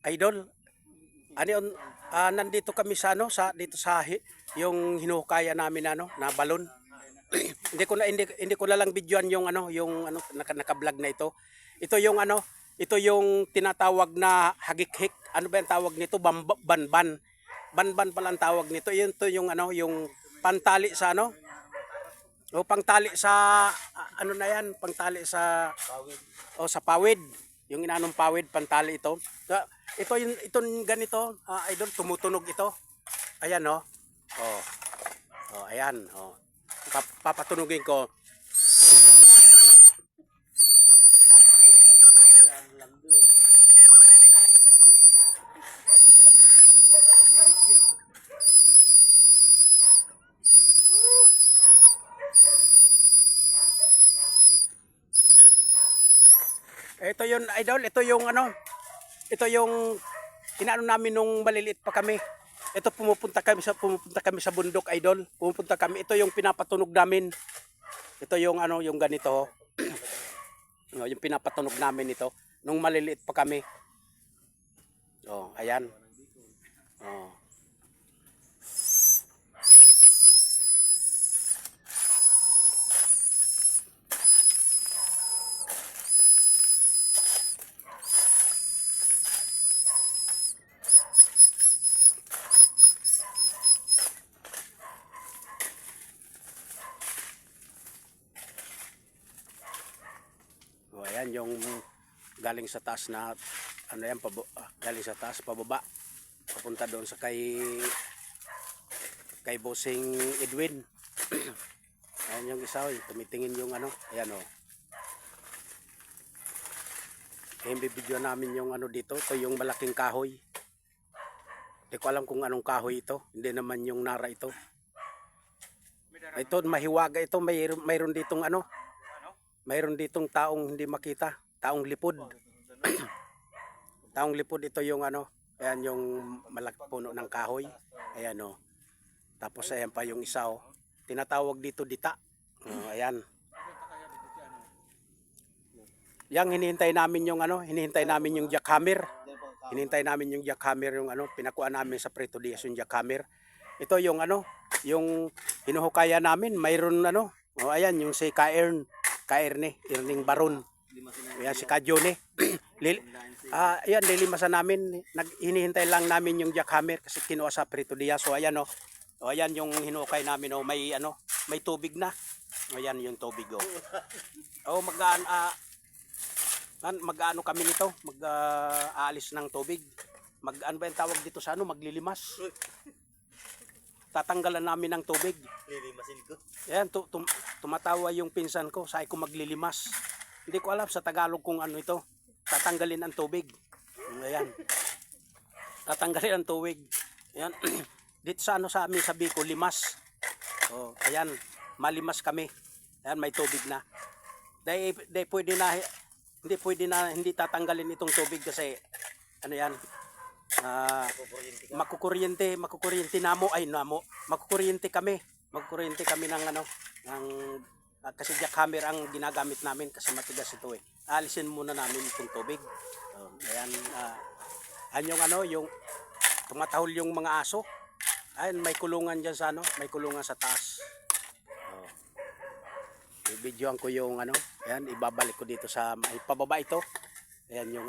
Idol, ano yun, nandito kami sa ano sa dito sa yung hinukaya namin na balon. Hindi ko na lang videoan yung yung naka-vlog na ito. Ito yung ito yung tinatawag na hagik-hik. Ano ba yung tawag nito? Banban. Banban pala ang tawag nito. Yun to yung yung pantali sa o pangtali sa ano na yan, pangtali sa pawid. O sa pawid. Yung inanong pawid, pantali ito. Ito yung ganito, idol, tumutunog ito. Ayan oh. Ayan oh. Papatunugin ko. Ito yung idol, ito yung ito yung inaano namin nung maliliit pa kami. Ito pumupunta kami sa bundok, idol. Pumupunta kami. Ito yung pinapatunog namin. Ito yung yung ganito. Yung pinapatunog namin ito nung maliliit pa kami. Oh, ayan. Oh. Oh, ayan yung galing sa taas na yan galing sa taas pababa papunta doon sa kay Bossing Edwin. Ayan yung isa, tumitingin yung ayan oh. Yung bibidyo namin yung dito, ito yung malaking kahoy. Hindi ko alam kung anong kahoy ito, hindi naman yung nara ito. Ito mahiwaga ito, mayroon ditong mayroon ditong taong hindi makita, taong lipod. Taong lipod ito yung ayan yung malaking puno ng kahoy. Ayan oh. Tapos ayan pa yung isa oh. Tinatawag dito dita. Ayan. Yang hinihintay namin yung hinihintay namin yung jackhammer. Hinihintay namin yung jackhammer yung pinakuan namin sa Preto Diaz yung jackhammer. Ito yung yung hinuhukaya namin, mayroon ayan yung si Kaerne, Irning Baron. Ayan si Kajone. Ayan, lilimasan namin. Hinihintay lang namin yung jackhammer kasi kinuha sa Preto Diaz. So ayan oh. O ayan yung hinukay namin oh, may may tubig na. Ayan yung tubig oh. Oh, mag-ano kami nito, aalis ng tubig. Ano ba yung tawag dito sa maglilimas. Tatanggalan namin ng tubig. Lilimasin ko. Ayan, tumatawa yung pinsan ko, sabi ko maglilimas. Hindi ko alam sa Tagalog kung ano ito. Tatanggalin ang tubig. Ayan. Tatanggalin ang tubig. Ayan. Dito sa sa amin sa Bicol, limas. Oh, ayan, malimas kami. Ayan, may tubig na. Hindi pwede na hindi tatanggalin itong tubig kasi yan? Makukuryente kami ng kasi jackhammer ang ginagamit namin kasi matigas ito eh. Alisin muna namin itong tubig. Ayan, yung yung tumatahol yung mga aso. Ayan, may kulungan diyan sa may kulungan sa taas. I-videoan ko yung ayan, ibabalik ko dito sa pababa ito. Ayan yung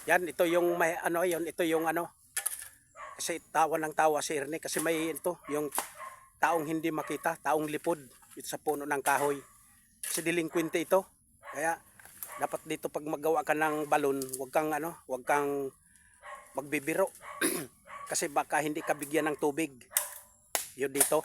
yan, ito yung may ito yung kasi tawa ng tawa si Erne kasi may ito yung taong hindi makita, taong lipod dito sa puno ng kahoy. Kasi delinquente ito. Kaya dapat dito pag magawa ka ng balon, wag kang magbibiro. Kasi baka hindi ka bigyan ng tubig. Yun dito.